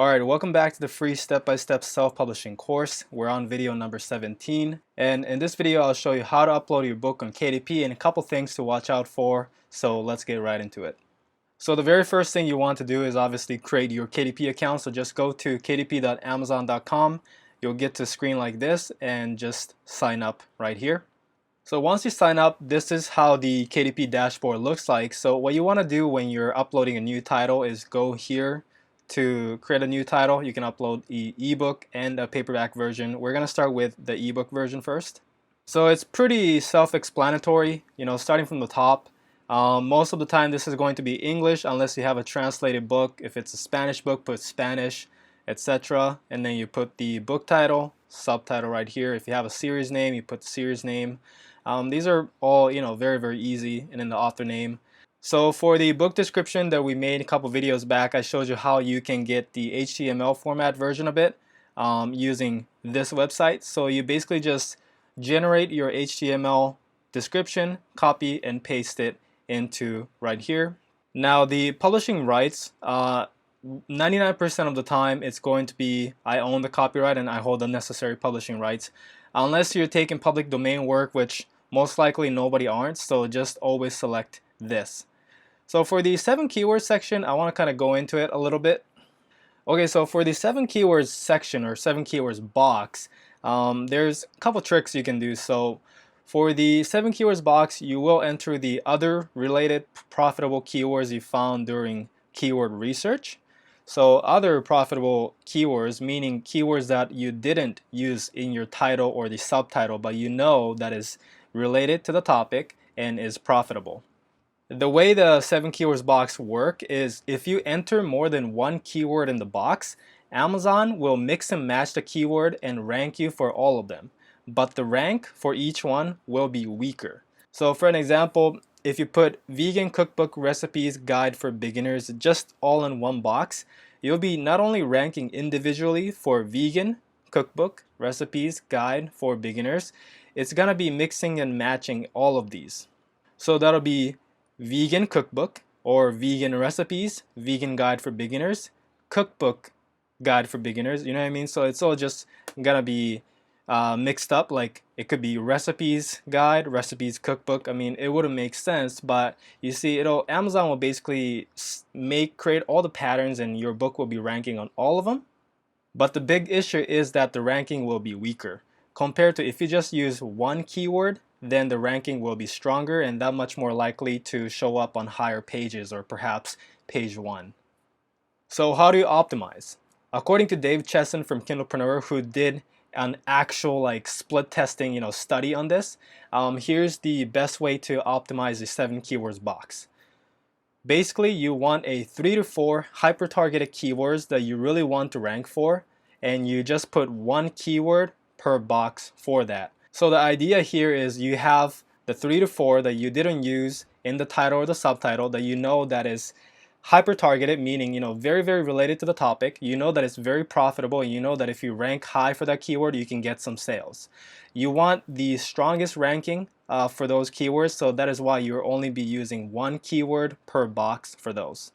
Alright, welcome back to the free step-by-step self-publishing course. We're on video number 17, and in this video I'll show you how to upload your book on KDP and a couple things to watch out for, so let's get right into it. So the very first thing you want to do is obviously create your KDP account, so just go to kdp.amazon.com. You'll get to a screen like this and just sign up right here. So once you sign up, this is how the KDP dashboard looks like. So what you want to do when you're uploading a new title is go here to create a new title. You can upload an ebook and a paperback version. We're going to start with the ebook version first. So it's pretty self-explanatory, starting from the top. Most of the time this is going to be English unless you have a translated book. If it's a Spanish book, put Spanish, etc. And then you put the book title, subtitle right here. If you have a series name, you put the series name. These are all very, very easy, and then the author name. So for the book description that we made a couple videos back, I showed you how you can get the HTML format version of it using this website. So you basically just generate your HTML description, copy and paste it into right here. Now the publishing rights, 99% of the time it's going to be I own the copyright and I hold the necessary publishing rights, unless you're taking public domain work, which most likely nobody aren't, so just always select this. So for the 7 keywords section, I want to kind of go into it a little bit. Okay, so for the 7 keywords section or 7 keywords box, there's a couple tricks you can do. So for the 7 keywords box, you will enter the other related profitable keywords you found during keyword research. So other profitable keywords, meaning keywords that you didn't use in your title or the subtitle, but that is related to the topic and is profitable. The way the 7 keywords box work is if you enter more than one keyword in the box, Amazon will mix and match the keyword and rank you for all of them. But the rank for each one will be weaker. So for an example, if you put vegan cookbook recipes guide for beginners just all in one box, you'll be not only ranking individually for vegan cookbook recipes guide for beginners, it's gonna be mixing and matching all of these. So that'll be vegan cookbook or vegan recipes, vegan guide for beginners, cookbook guide for beginners, you know what I mean? So it's all just gonna be mixed up. Like it could be recipes guide, recipes cookbook. I mean, it wouldn't make sense, but you see, Amazon will basically create all the patterns and your book will be ranking on all of them. But the big issue is that the ranking will be weaker compared to if you just use one keyword. Then the ranking will be stronger and that much more likely to show up on higher pages or perhaps page 1. So how do you optimize? According to Dave Chesson from Kindlepreneur, who did an actual split testing study on this, here's the best way to optimize the 7 keywords box. Basically, you want a 3 to 4 hyper targeted keywords that you really want to rank for, and you just put one keyword per box for that. So the idea here is you have the 3 to 4 that you didn't use in the title or the subtitle that that is hyper targeted, meaning very, very related to the topic. That it's very profitable, and that if you rank high for that keyword, you can get some sales. You want the strongest ranking for those keywords, so that is why you'll only be using one keyword per box for those.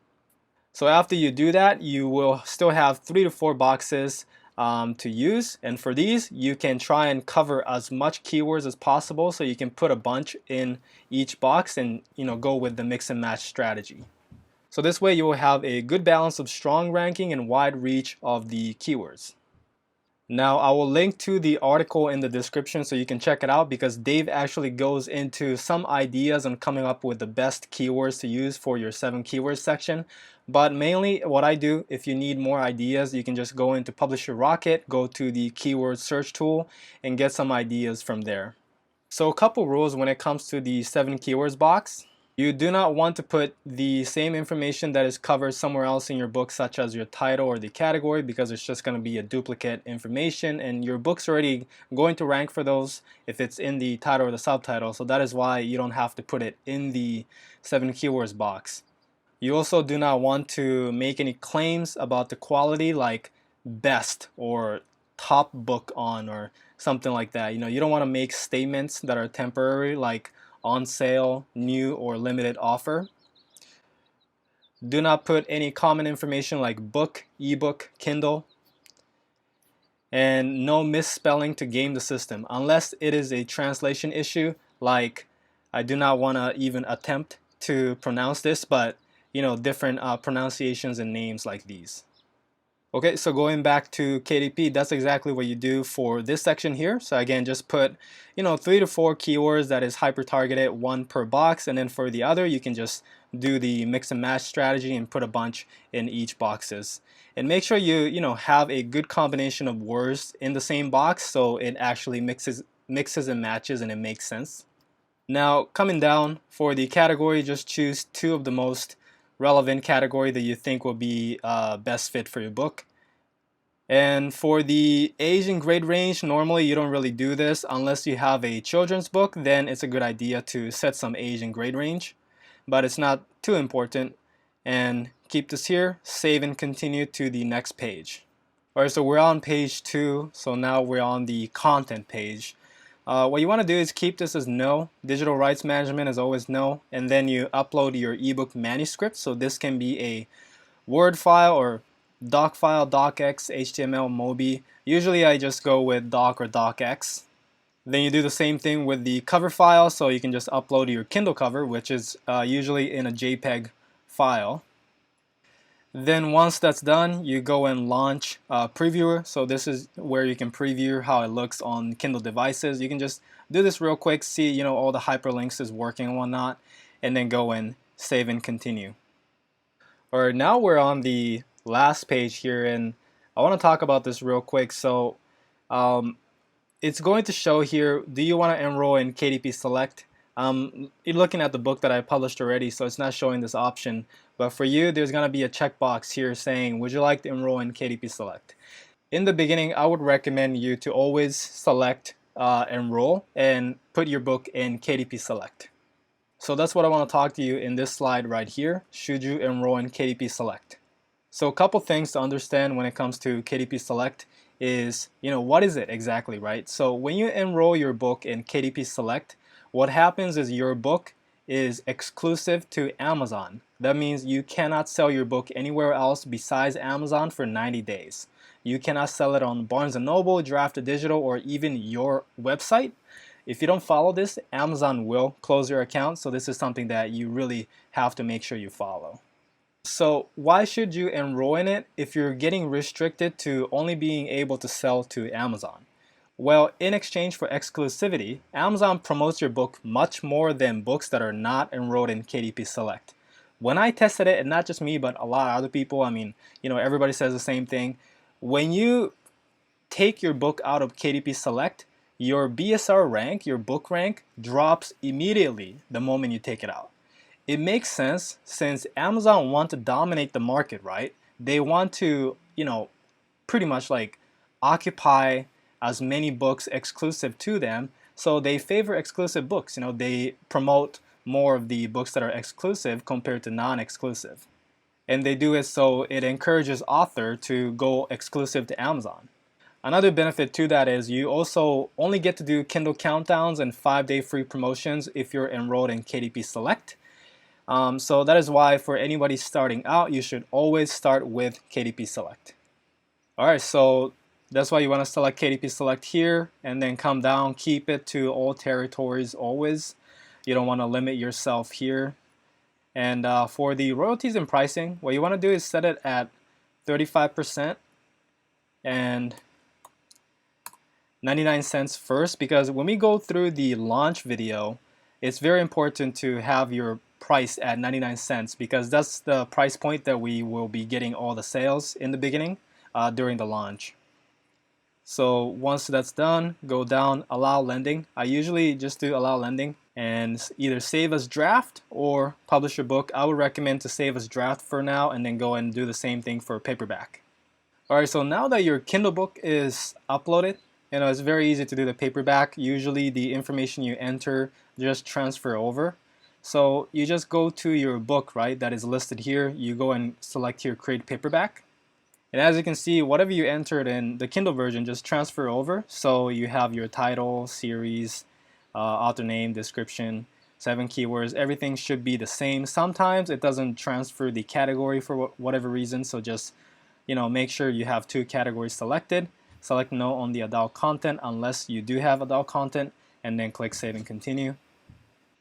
So after you do that, you will still have 3 to 4 boxes to use, and for these you can try and cover as much keywords as possible, so you can put a bunch in each box and go with the mix and match strategy. So this way you will have a good balance of strong ranking and wide reach of the keywords. Now I will link to the article in the description so you can check it out, because Dave actually goes into some ideas on coming up with the best keywords to use for your 7 keywords section. But mainly what I do, if you need more ideas, you can just go into Publisher Rocket, go to the keyword search tool and get some ideas from there. So a couple rules when it comes to the 7 keywords box. You do not want to put the same information that is covered somewhere else in your book, such as your title or the category, because it's just going to be a duplicate information and your book's already going to rank for those if it's in the title or the subtitle. So that is why you don't have to put it in the 7 keywords box. You also do not want to make any claims about the quality, like best or top book on or something like that. You don't want to make statements that are temporary, like on sale, new, or limited offer. Do not put any common information like book, ebook, Kindle, and no misspelling to game the system unless it is a translation issue, like I do not want to even attempt to pronounce this, but different pronunciations and names like these. Okay, so going back to KDP, that's exactly what you do for this section here. So again, just put 3 to 4 keywords that is hyper targeted, one per box, and then for the other you can just do the mix and match strategy and put a bunch in each boxes. And make sure you have a good combination of words in the same box so it actually mixes and matches and it makes sense. Now coming down for the category, just choose 2 of the most relevant category that you think will be best fit for your book. And for the age and grade range, normally you don't really do this unless you have a children's book. Then it's a good idea to set some age and grade range, but it's not too important. And keep this here, save and continue to the next page. Alright, so we're on page 2, so now we're on the content page. What you want to do is keep this as no. Digital rights management is always no, and then you upload your ebook manuscript. So this can be a Word file or doc file, docx, HTML, Mobi. Usually I just go with doc or docx. Then you do the same thing with the cover file, so you can just upload your Kindle cover, which is usually in a JPEG file. Then once that's done, you go and launch Previewer. So this is where you can preview how it looks on Kindle devices. You can just do this real quick, see all the hyperlinks is working and whatnot, and then go and save and continue. Alright, now we're on the last page here, and I want to talk about this real quick. So it's going to show here, do you want to enroll in KDP Select? You're looking at the book that I published already, so it's not showing this option. But for you, there's going to be a checkbox here saying, would you like to enroll in KDP Select? In the beginning, I would recommend you to always select enroll and put your book in KDP Select. So that's what I want to talk to you in this slide right here. Should you enroll in KDP Select? So a couple things to understand when it comes to KDP Select is, what is it exactly, right? So when you enroll your book in KDP Select, what happens is your book is exclusive to Amazon. That means you cannot sell your book anywhere else besides Amazon for 90 days. You cannot sell it on Barnes & Noble, Draft Digital, or even your website. If you don't follow this, Amazon will close your account, so this is something that you really have to make sure you follow. So why should you enroll in it if you're getting restricted to only being able to sell to Amazon? Well, in exchange for exclusivity, Amazon promotes your book much more than books that are not enrolled in KDP Select. When I tested it, and not just me, but a lot of other people, everybody says the same thing. When you take your book out of KDP Select, your BSR rank, your book rank, drops immediately the moment you take it out. It makes sense since Amazon want to dominate the market, right? They want to, pretty much like occupy as many books exclusive to them. So they favor exclusive books. They promote more of the books that are exclusive compared to non-exclusive. And they do it so it encourages author to go exclusive to Amazon. Another benefit to that is you also only get to do Kindle countdowns and 5-day free promotions if you're enrolled in KDP Select. So that is why for anybody starting out, you should always start with KDP Select. Alright, so that's why you want to select KDP Select here and then come down, keep it to all territories always. You don't want to limit yourself here. And for the royalties and pricing, what you want to do is set it at 35% and 99 cents first, because when we go through the launch video, it's very important to have your price at 99 cents because that's the price point that we will be getting all the sales in the beginning during the launch. So once that's done, go down, allow lending. I usually just do allow lending and either save as draft or publish your book. I would recommend to save as draft for now and then go and do the same thing for paperback. Alright, so now that your Kindle book is uploaded, it's very easy to do the paperback. Usually the information you enter just transfer over. So you just go to your book, right, that is listed here. You go and select here, create paperback. And as you can see, whatever you entered in the Kindle version, just transfer over. So you have your title, series, author name, description, 7 keywords. Everything should be the same. Sometimes it doesn't transfer the category for whatever reason, so just make sure you have 2 categories selected. Select no on the adult content unless you do have adult content, and then click save and continue.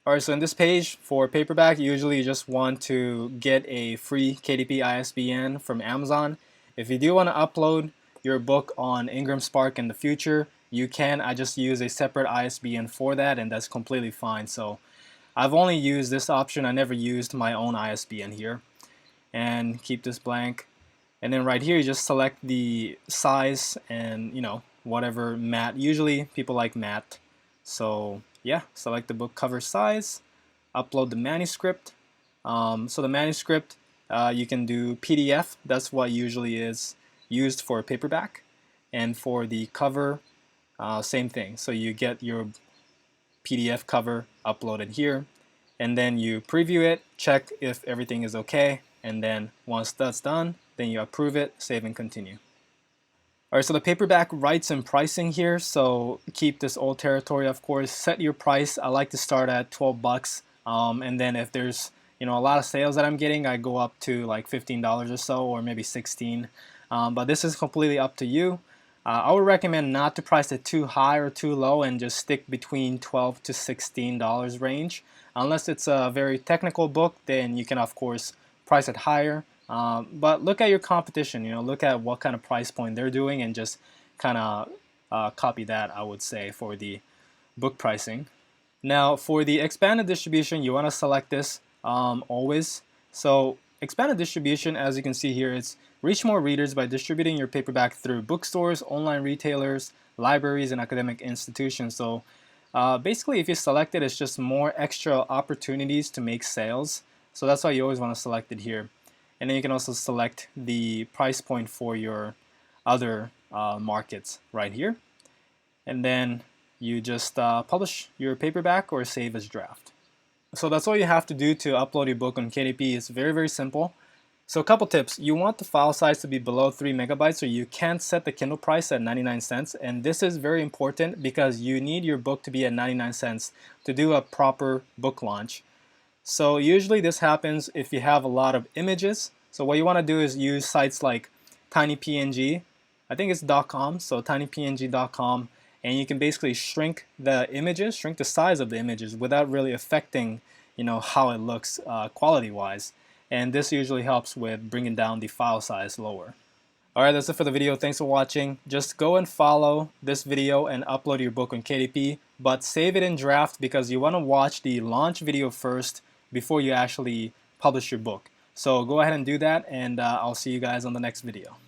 Alright, so in this page for paperback, usually you just want to get a free KDP ISBN from Amazon. If you do want to upload your book on Ingram Spark in the future, you can. I just use a separate ISBN for that, and that's completely fine. So I've only used this option. I never used my own ISBN here. And keep this blank. And then right here, you just select the size and, whatever matte. Usually people like matte. So yeah, select the book cover size, upload the manuscript. So the manuscript, you can do PDF. That's what usually is used for paperback. And for the cover, same thing. So you get your PDF cover uploaded here, and then you preview it, check if everything is okay, and then once that's done, then you approve it, save and continue. Alright, so the paperback rights and pricing here, so keep this old territory, of course. Set your price. I like to start at 12 bucks, and then if there's a lot of sales that I'm getting, I go up to like $15 or so, or maybe 16. But this is completely up to you. I would recommend not to price it too high or too low, and just stick between $12 to $16 range. Unless it's a very technical book, then you can of course price it higher. But look at your competition, look at what kind of price point they're doing, and just kind of copy that, I would say, for the book pricing. Now for the expanded distribution, you want to select this always. So expanded distribution, as you can see here, it's reach more readers by distributing your paperback through bookstores, online retailers, libraries, and academic institutions. So basically, if you select it, it's just more extra opportunities to make sales. So that's why you always want to select it here. And then you can also select the price point for your other markets right here. And then you just publish your paperback or save as draft. So that's all you have to do to upload your book on KDP. It's very, very simple. So a couple tips. You want the file size to be below 3 megabytes, so you can't set the Kindle price at 99 cents. And this is very important because you need your book to be at 99 cents to do a proper book launch. So usually this happens if you have a lot of images. So what you want to do is use sites like tinypng, I think it's .com, so tinypng.com, and you can basically shrink the images, shrink the size of the images without really affecting, how it looks quality-wise. And this usually helps with bringing down the file size lower. Alright, that's it for the video. Thanks for watching. Just go and follow this video and upload your book on KDP, but save it in draft because you want to watch the launch video first before you actually publish your book. So go ahead and do that, and I'll see you guys on the next video.